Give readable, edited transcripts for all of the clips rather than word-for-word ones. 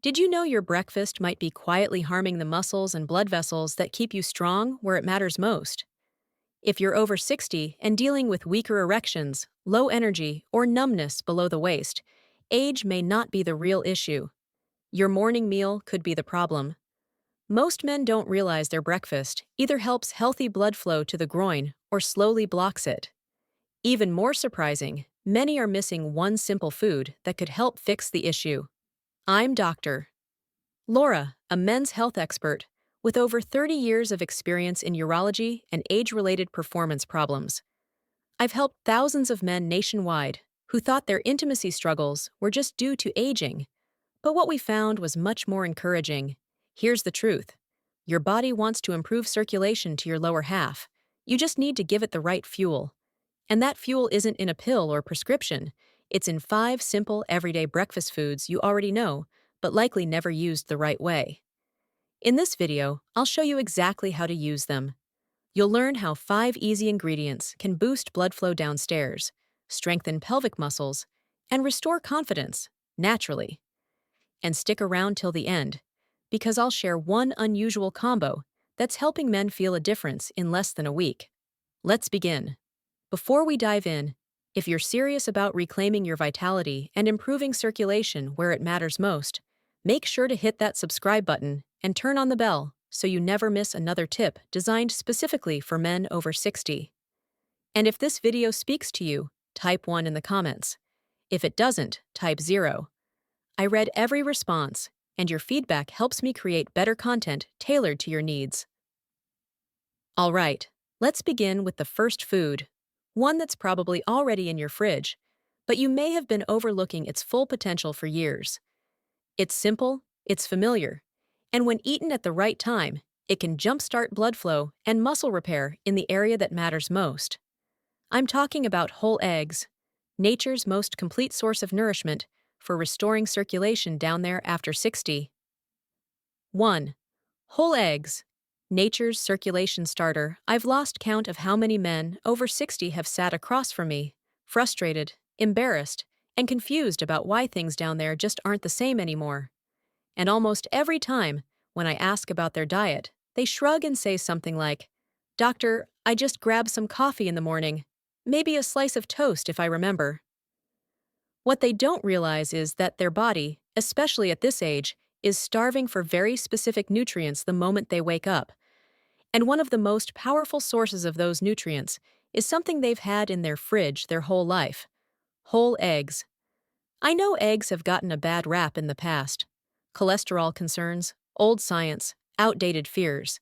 Did you know your breakfast might be quietly harming the muscles and blood vessels that keep you strong where it matters most? If you're over 60 and dealing with weaker erections, low energy, or numbness below the waist, age may not be the real issue. Your morning meal could be the problem. Most men don't realize their breakfast either helps healthy blood flow to the groin or slowly blocks it. Even more surprising, many are missing one simple food that could help fix the issue. I'm Dr. Laura, a men's health expert with over 30 years of experience in urology and age-related performance problems. I've helped thousands of men nationwide who thought their intimacy struggles were just due to aging. But what we found was much more encouraging. Here's the truth. Your body wants to improve circulation to your lower half. You just need to give it the right fuel. And that fuel isn't in a pill or prescription. It's in 5 simple everyday breakfast foods you already know, but likely never used the right way. In this video, I'll show you exactly how to use them. You'll learn how 5 easy ingredients can boost blood flow downstairs, strengthen pelvic muscles, and restore confidence, naturally. And stick around till the end, because I'll share one unusual combo that's helping men feel a difference in less than a week. Let's begin. Before we dive in, if you're serious about reclaiming your vitality and improving circulation where it matters most, make sure to hit that subscribe button and turn on the bell so you never miss another tip designed specifically for men over 60. And if this video speaks to you, type 1 in the comments. If it doesn't, type 0. I read every response, and your feedback helps me create better content tailored to your needs. All right, let's begin with the first food, one that's probably already in your fridge, but you may have been overlooking its full potential for years. It's simple, it's familiar, and when eaten at the right time, it can jumpstart blood flow and muscle repair in the area that matters most. I'm talking about whole eggs, nature's most complete source of nourishment for restoring circulation down there after 60. 1. Whole eggs. Nature's circulation starter. I've lost count of how many men over 60 have sat across from me, frustrated, embarrassed, and confused about why things down there just aren't the same anymore. And almost every time, when I ask about their diet, they shrug and say something like, "Doctor, I just grab some coffee in the morning. Maybe a slice of toast if I remember." What they don't realize is that their body, especially at this age, is starving for very specific nutrients the moment they wake up. And one of the most powerful sources of those nutrients is something they've had in their fridge their whole life: whole eggs. I know eggs have gotten a bad rap in the past. Cholesterol concerns, old science, outdated fears.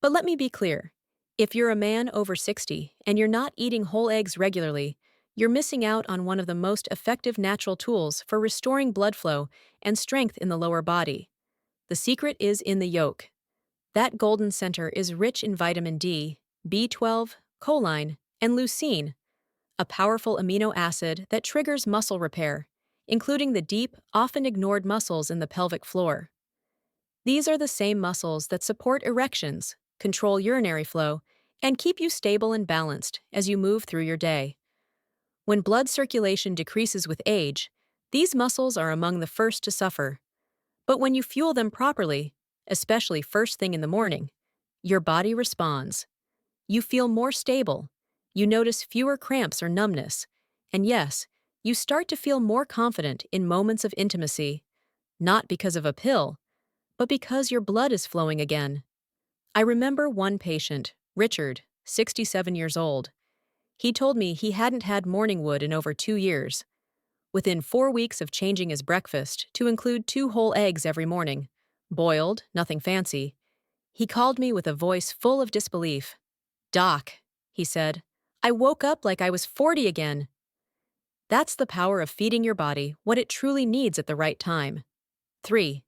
But let me be clear. If you're a man over 60 and you're not eating whole eggs regularly, you're missing out on one of the most effective natural tools for restoring blood flow and strength in the lower body. The secret is in the yolk. That golden center is rich in vitamin D, B12, choline, and leucine, a powerful amino acid that triggers muscle repair, including the deep, often ignored muscles in the pelvic floor. These are the same muscles that support erections, control urinary flow, and keep you stable and balanced as you move through your day. When blood circulation decreases with age, these muscles are among the first to suffer. But when you fuel them properly, especially first thing in the morning, your body responds. You feel more stable, you notice fewer cramps or numbness, and yes, you start to feel more confident in moments of intimacy, not because of a pill, but because your blood is flowing again. I remember one patient, Richard, 67 years old. He told me he hadn't had morning wood in over 2 years. Within 4 weeks of changing his breakfast to include 2 whole eggs every morning, boiled, nothing fancy, he called me with a voice full of disbelief. "Doc," he said, "I woke up like I was 40 again." That's the power of feeding your body what it truly needs at the right time. 3.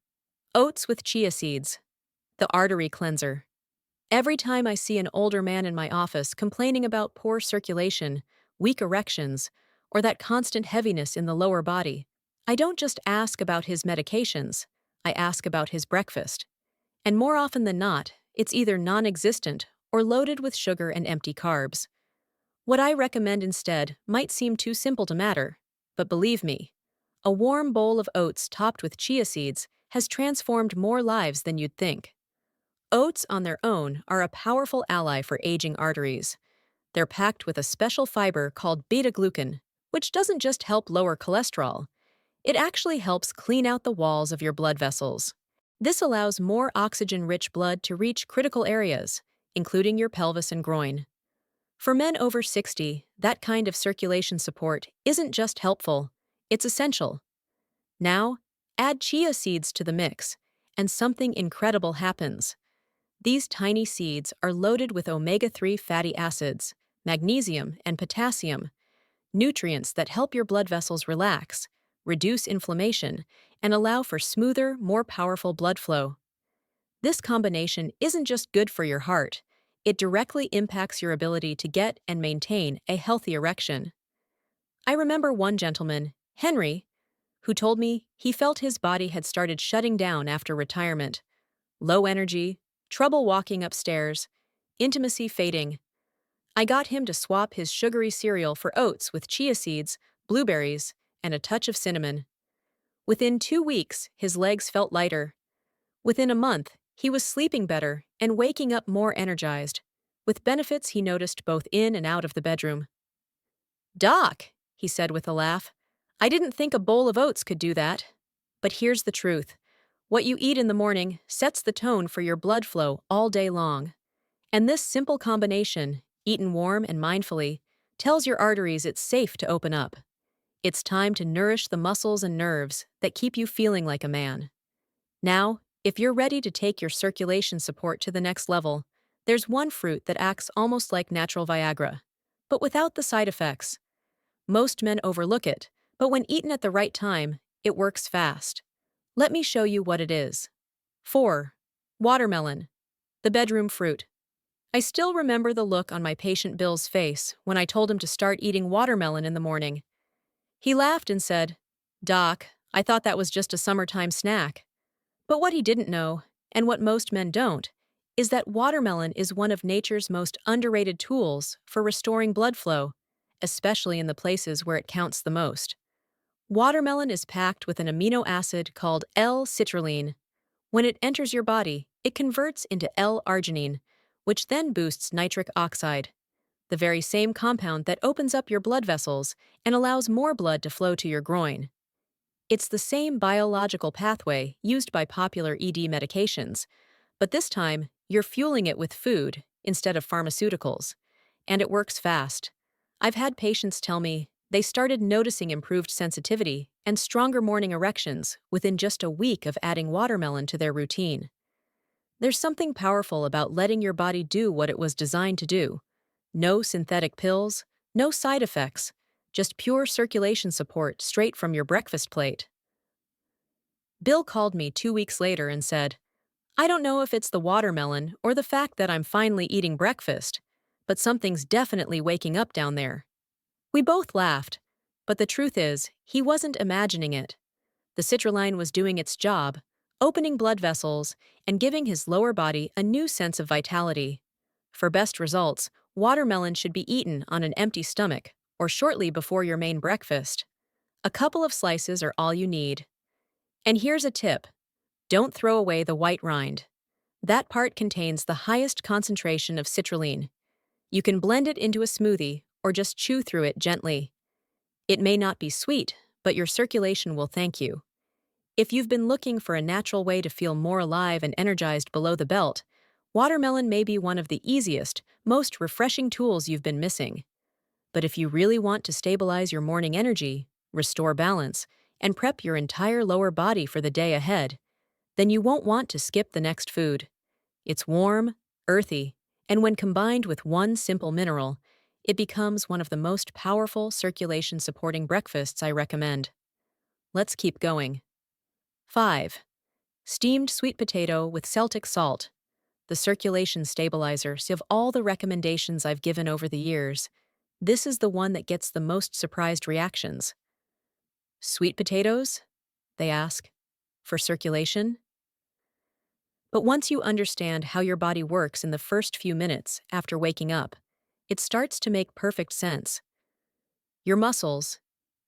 Oats with chia seeds. The artery cleanser. Every time I see an older man in my office complaining about poor circulation, weak erections, or that constant heaviness in the lower body, I don't just ask about his medications, I ask about his breakfast. And more often than not, it's either non-existent or loaded with sugar and empty carbs. What I recommend instead might seem too simple to matter, but believe me, a warm bowl of oats topped with chia seeds has transformed more lives than you'd think. Oats on their own are a powerful ally for aging arteries. They're packed with a special fiber called beta-glucan, which doesn't just help lower cholesterol, it actually helps clean out the walls of your blood vessels. This allows more oxygen-rich blood to reach critical areas, including your pelvis and groin. For men over 60, that kind of circulation support isn't just helpful, it's essential. Now, add chia seeds to the mix, and something incredible happens. These tiny seeds are loaded with omega-3 fatty acids, magnesium, and potassium, nutrients that help your blood vessels relax, reduce inflammation, and allow for smoother, more powerful blood flow. This combination isn't just good for your heart, it directly impacts your ability to get and maintain a healthy erection. I remember one gentleman, Henry, who told me he felt his body had started shutting down after retirement. Low energy, trouble walking upstairs, intimacy fading. I got him to swap his sugary cereal for oats with chia seeds, blueberries, and a touch of cinnamon. Within 2 weeks, his legs felt lighter. Within a month, he was sleeping better and waking up more energized, with benefits he noticed both in and out of the bedroom. "Doc," he said with a laugh, "I didn't think a bowl of oats could do that." But here's the truth. What you eat in the morning sets the tone for your blood flow all day long. And this simple combination, eaten warm and mindfully, tells your arteries it's safe to open up. It's time to nourish the muscles and nerves that keep you feeling like a man. Now, if you're ready to take your circulation support to the next level, there's one fruit that acts almost like natural Viagra, but without the side effects. Most men overlook it, but when eaten at the right time, it works fast. Let me show you what it is. 4. Watermelon, the bedroom fruit. I still remember the look on my patient Bill's face when I told him to start eating watermelon in the morning. He laughed and said, "Doc, I thought that was just a summertime snack." But what he didn't know, and what most men don't, is that watermelon is one of nature's most underrated tools for restoring blood flow, especially in the places where it counts the most. Watermelon is packed with an amino acid called L-citrulline. When it enters your body, it converts into L-arginine, which then boosts nitric oxide, the very same compound that opens up your blood vessels and allows more blood to flow to your groin. It's the same biological pathway used by popular ED medications, but this time you're fueling it with food instead of pharmaceuticals, and it works fast. I've had patients tell me they started noticing improved sensitivity and stronger morning erections within just a week of adding watermelon to their routine. There's something powerful about letting your body do what it was designed to do. No synthetic pills, no side effects, just pure circulation support straight from your breakfast plate. Bill called me 2 weeks later and said, "I don't know if it's the watermelon or the fact that I'm finally eating breakfast, but something's definitely waking up down there." We both laughed, but the truth is, he wasn't imagining it. The citrulline was doing its job, opening blood vessels and giving his lower body a new sense of vitality. For best results, watermelon should be eaten on an empty stomach or shortly before your main breakfast. A couple of slices are all you need. And here's a tip. Don't throw away the white rind. That part contains the highest concentration of citrulline. You can blend it into a smoothie or just chew through it gently. It may not be sweet, but your circulation will thank you. If you've been looking for a natural way to feel more alive and energized below the belt, watermelon may be one of the easiest, most refreshing tools you've been missing. But if you really want to stabilize your morning energy, restore balance, and prep your entire lower body for the day ahead, then you won't want to skip the next food. It's warm, earthy, and when combined with one simple mineral, it becomes one of the most powerful circulation-supporting breakfasts I recommend. Let's keep going. 5. Steamed sweet potato with Celtic salt, the circulation stabilizer of all the recommendations I've given over the years. This is the one that gets the most surprised reactions. "Sweet potatoes?" they ask. "For circulation?" But once you understand how your body works in the first few minutes after waking up, it starts to make perfect sense. Your muscles,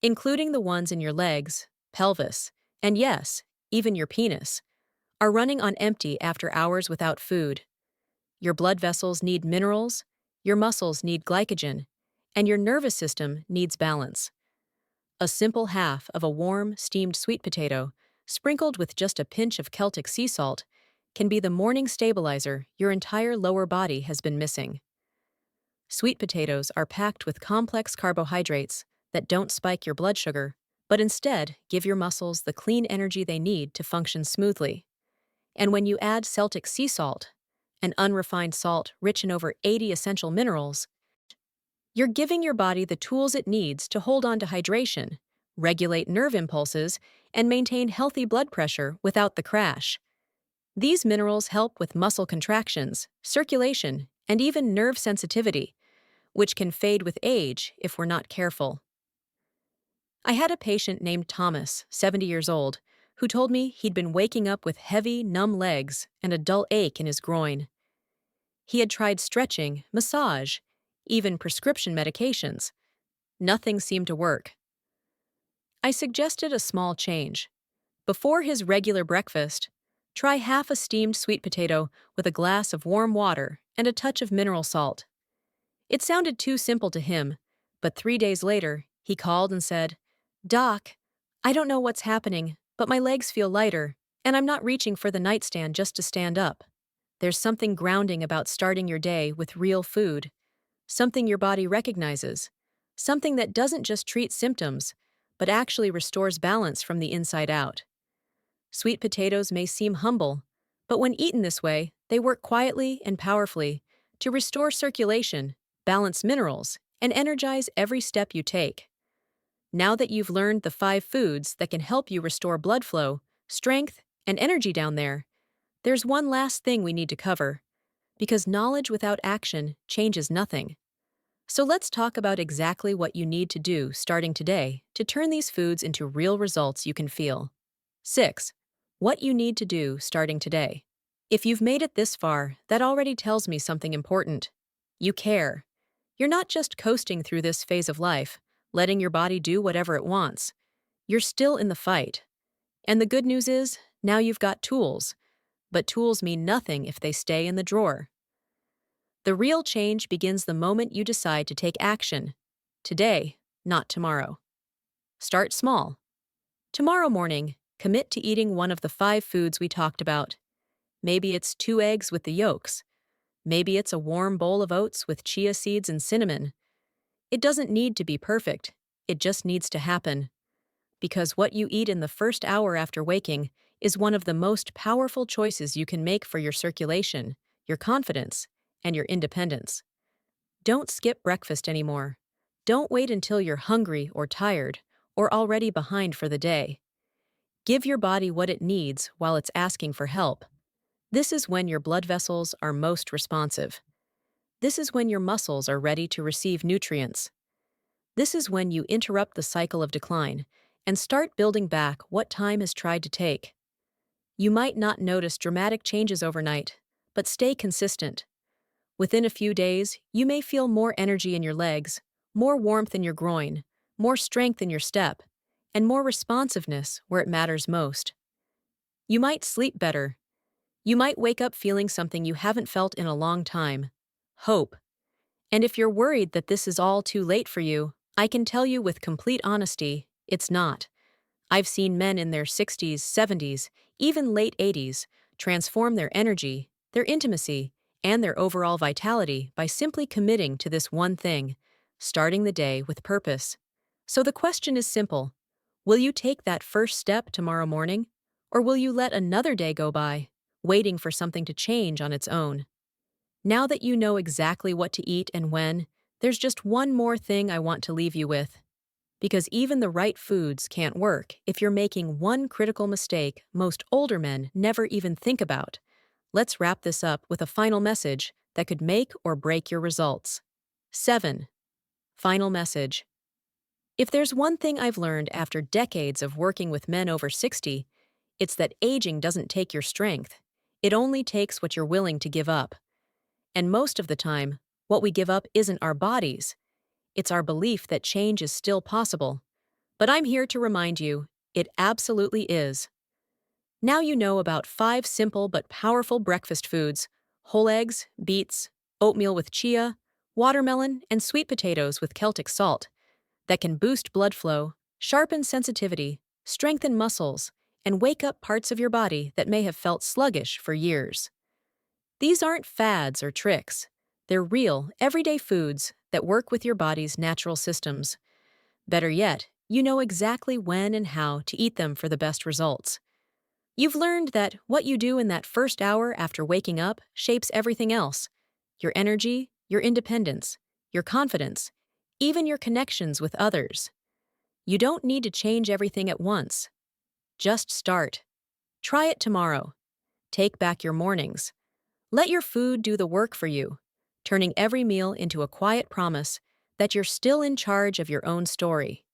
including the ones in your legs, pelvis, and yes, even your penis, are running on empty after hours without food. Your blood vessels need minerals, your muscles need glycogen, and your nervous system needs balance. A simple half of a warm, steamed sweet potato, sprinkled with just a pinch of Celtic sea salt, can be the morning stabilizer your entire lower body has been missing. Sweet potatoes are packed with complex carbohydrates that don't spike your blood sugar, but instead give your muscles the clean energy they need to function smoothly. And when you add Celtic sea salt, an unrefined salt rich in over 80 essential minerals, you're giving your body the tools it needs to hold on to hydration, regulate nerve impulses, and maintain healthy blood pressure without the crash. These minerals help with muscle contractions, circulation, and even nerve sensitivity, which can fade with age if we're not careful. I had a patient named Thomas, 70 years old, who told me he'd been waking up with heavy, numb legs and a dull ache in his groin. He had tried stretching, massage, even prescription medications. Nothing seemed to work. I suggested a small change. Before his regular breakfast, try half a steamed sweet potato with a glass of warm water and a touch of mineral salt. It sounded too simple to him, but 3 days later, he called and said, "Doc, I don't know what's happening, but my legs feel lighter, and I'm not reaching for the nightstand just to stand up." There's something grounding about starting your day with real food, something your body recognizes, something that doesn't just treat symptoms, but actually restores balance from the inside out. Sweet potatoes may seem humble, but when eaten this way, they work quietly and powerfully to restore circulation, balance minerals, and energize every step you take. Now that you've learned the 5 foods that can help you restore blood flow, strength, and energy down there, there's one last thing we need to cover, because knowledge without action changes nothing. So let's talk about exactly what you need to do starting today to turn these foods into real results you can feel. 6. What you need to do starting today. If you've made it this far, that already tells me something important. You care. You're not just coasting through this phase of life, letting your body do whatever it wants. You're still in the fight. And the good news is, now you've got tools. But tools mean nothing if they stay in the drawer. The real change begins the moment you decide to take action. Today, not tomorrow. Start small. Tomorrow morning, commit to eating one of the 5 foods we talked about. Maybe it's 2 eggs with the yolks. Maybe it's a warm bowl of oats with chia seeds and cinnamon. It doesn't need to be perfect. It just needs to happen. Because what you eat in the first hour after waking is one of the most powerful choices you can make for your circulation, your confidence, and your independence. Don't skip breakfast anymore. Don't wait until you're hungry or tired or already behind for the day. Give your body what it needs while it's asking for help. This is when your blood vessels are most responsive. This is when your muscles are ready to receive nutrients. This is when you interrupt the cycle of decline and start building back what time has tried to take. You might not notice dramatic changes overnight, but stay consistent. Within a few days, you may feel more energy in your legs, more warmth in your groin, more strength in your step, and more responsiveness where it matters most. You might sleep better. You might wake up feeling something you haven't felt in a long time: hope. And if you're worried that this is all too late for you, I can tell you with complete honesty, it's not. I've seen men in their 60s, 70s, even late 80s transform their energy, their intimacy, and their overall vitality by simply committing to this one thing, starting the day with purpose. So the question is simple. Will you take that first step tomorrow morning? Or will you let another day go by, waiting for something to change on its own? Now that you know exactly what to eat and when, there's just one more thing I want to leave you with. Because even the right foods can't work if you're making one critical mistake most older men never even think about. Let's wrap this up with a final message that could make or break your results. 7. Final message. If there's one thing I've learned after decades of working with men over 60, it's that aging doesn't take your strength. It only takes what you're willing to give up. And most of the time, what we give up isn't our bodies. It's our belief that change is still possible. But I'm here to remind you, it absolutely is. Now you know about 5 simple but powerful breakfast foods: whole eggs, beets, oatmeal with chia, watermelon, and sweet potatoes with Celtic salt that can boost blood flow, sharpen sensitivity, strengthen muscles, and wake up parts of your body that may have felt sluggish for years. These aren't fads or tricks. They're real, everyday foods that work with your body's natural systems. Better yet, you know exactly when and how to eat them for the best results. You've learned that what you do in that first hour after waking up shapes everything else: your energy, your independence, your confidence, even your connections with others. You don't need to change everything at once. Just start. Try it tomorrow. Take back your mornings. Let your food do the work for you, turning every meal into a quiet promise that you're still in charge of your own story.